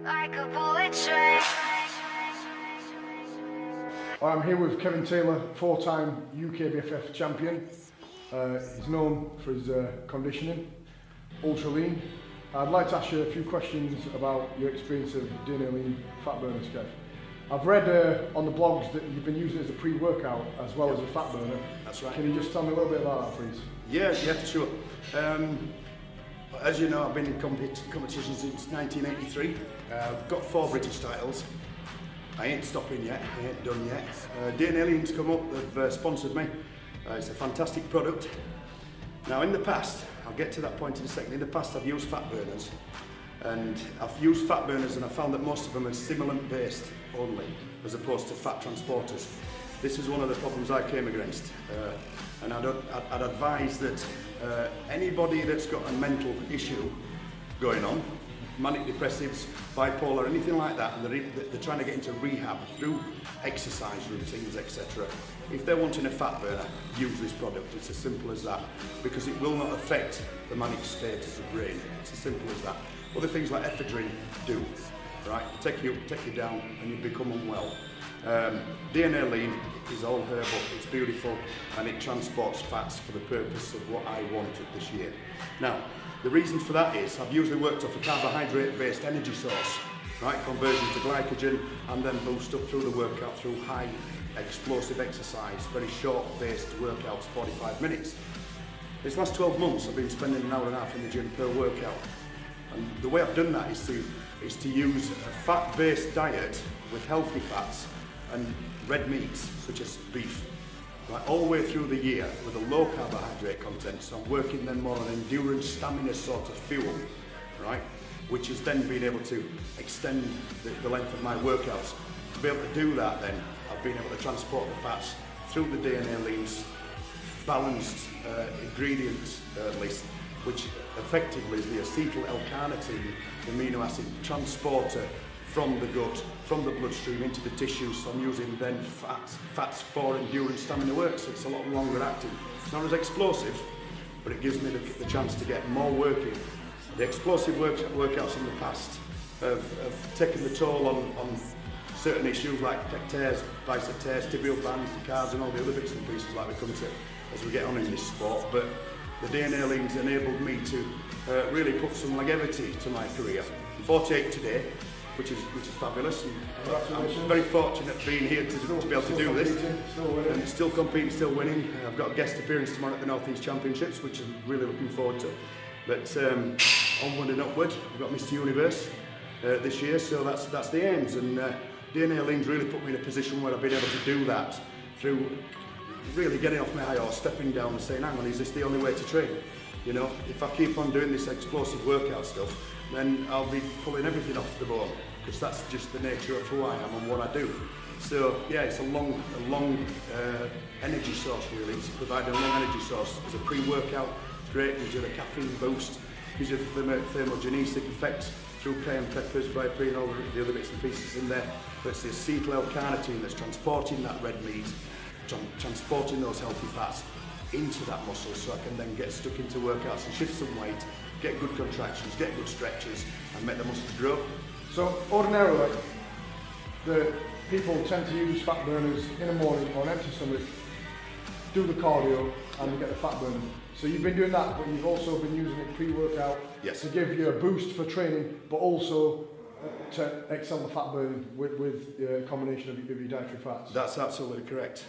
Like a bullet train. I'm here with Kevin Taylor, four-time UKBFF champion. He's known for his conditioning, ultra lean. I'd like to ask you a few questions about your experience of DNA lean fat burners, Kev. I've read on the blogs that you've been using it as a pre-workout as well as a fat burner. That's right. Can you just tell me a little bit about that, please? Yeah, for sure. As you know, I've been in competition since 1983. I've got 4 British titles. I ain't stopping yet, I ain't done yet. DNA Lean's come up, they've sponsored me. It's a fantastic product. Now in the past, I'll get to that point in a second, in the past I've used fat burners. And I've used fat burners and I found that most of them are stimulant based only, as opposed to fat transporters. This is one of the problems I came against. And I'd advise that anybody that's got a mental issue going on, manic depressives, bipolar, anything like that, and they're trying to get into rehab through exercise routines, etc. If they're wanting a fat burner, use this product. It's as simple as that, because it will not affect the manic state of the brain. It's as simple as that. Other things like ephedrine do, right? Take you down and you become unwell. DNA Lean is all herbal, it's beautiful, and it transports fats for the purpose of what I wanted this year. Now, the reason for that is I've usually worked off a carbohydrate-based energy source, right? Conversion to glycogen, and then boost up through the workout through high explosive exercise, very short-based workouts, 45 minutes. This last 12 months I've been spending an hour and a half in the gym per workout. And the way I've done that is to use a fat-based diet with healthy fats and red meats, such as beef, right, all the way through the year with a low carbohydrate content. So I'm working then more on endurance, stamina sort of fuel, right, which has then been able to extend the length of my workouts. To be able to do that then, I've been able to transport the fats through the DNA Lean's balanced ingredients list, which effectively is the acetyl L-carnitine amino acid transporter from the gut, from the bloodstream into the tissue. So I'm using then fats for endurance stamina work, so it's a lot longer acting. It's not as explosive, but it gives me the chance to get more working. The explosive workouts in the past have taken the toll on certain issues like pec tears, bicep tears, tibial bands, the calves and all the other bits and pieces like we come to as we get on in this sport. But the DNA Lean's enabled me to really put some longevity to my career. I'm 48 today, which is fabulous, and I'm very fortunate being here to be able to do this. And still competing, still winning. I've got a guest appearance tomorrow at the North East Championships, which I'm really looking forward to. But onward and upward, we've got Mr Universe this year, so that's the aims. And DNA Lean's really put me in a position where I've been able to do that through really getting off my high horse, stepping down and saying, hang on, is this the only way to train? You know, if I keep on doing this explosive workout stuff, then I'll be pulling everything off the bone, because that's just the nature of who I am and what I do. So yeah, it's a long energy source really. It's providing a long energy source as a pre-workout. Great, gives you the caffeine boost, gives you the thermogenetic effect through cayenne peppers, bright all the other bits and pieces in there. But it's the acetyl L-carnitine that's transporting that red meat, transporting those healthy fats into that muscle, so I can then get stuck into workouts and shift some weight, get good contractions, get good stretches, and make the muscles grow. So ordinarily, the people tend to use fat burners in the morning on an empty stomach, do the cardio, and they get the fat burning. So you've been doing that, but you've also been using it pre-workout to give you a boost for training, but also to excel the fat burning with a combination of your dietary fats. That's absolutely correct.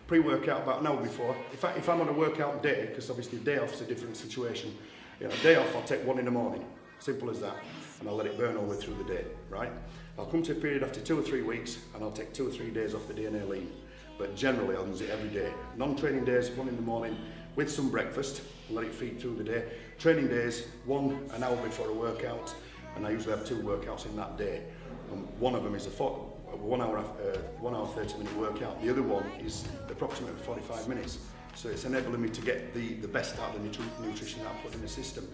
Pre-workout about an hour before. If I'm on a workout day, because obviously day off is a different situation, you know, day off I'll take one in the morning, simple as that, and I'll let it burn all the way through the day, right? I'll come to a period after 2 or 3 weeks and I'll take 2 or 3 days off the DNA Lean, but generally I'll use it every day. Non-training days, one in the morning with some breakfast, and let it feed through the day. Training days, an hour before a workout, and I usually have 2 workouts in that day. One of them is a 1 hour 30-minute workout. The other one is approximately 45 minutes. So it's enabling me to get the best out of the nutrition that I put in the system.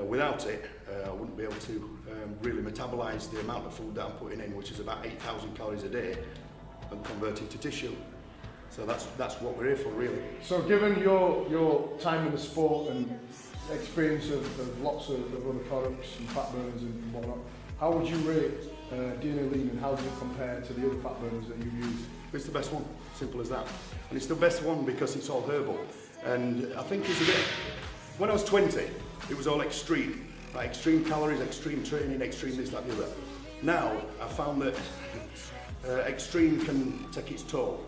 Without it, I wouldn't be able to really metabolise the amount of food that I'm putting in, which is about 8,000 calories a day, and convert it to tissue. So that's what we're here for, really. So given your time in the sport and experience of lots of other products and fat burners and whatnot, how would you rate DNA Lean, and how does it compare to the other fat burners that you've used? It's the best one, simple as that. And it's the best one because it's all herbal. And I think it's a bit, when I was 20, it was all extreme. Like extreme calories, extreme training, extreme this, that, the other. Now, I found that extreme can take its toll,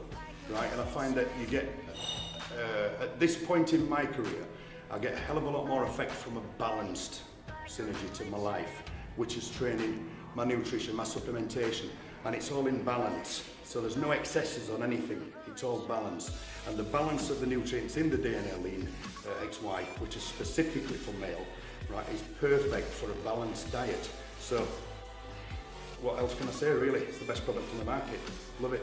right? And I find that you get, at this point in my career, I get a hell of a lot more effect from a balanced synergy to my life, which is training, my nutrition, my supplementation, and it's all in balance. So there's no excesses on anything, it's all balanced. And the balance of the nutrients in the DNA Lean XY, which is specifically for male, right, is perfect for a balanced diet. So what else can I say, really? It's the best product on the market. Love it.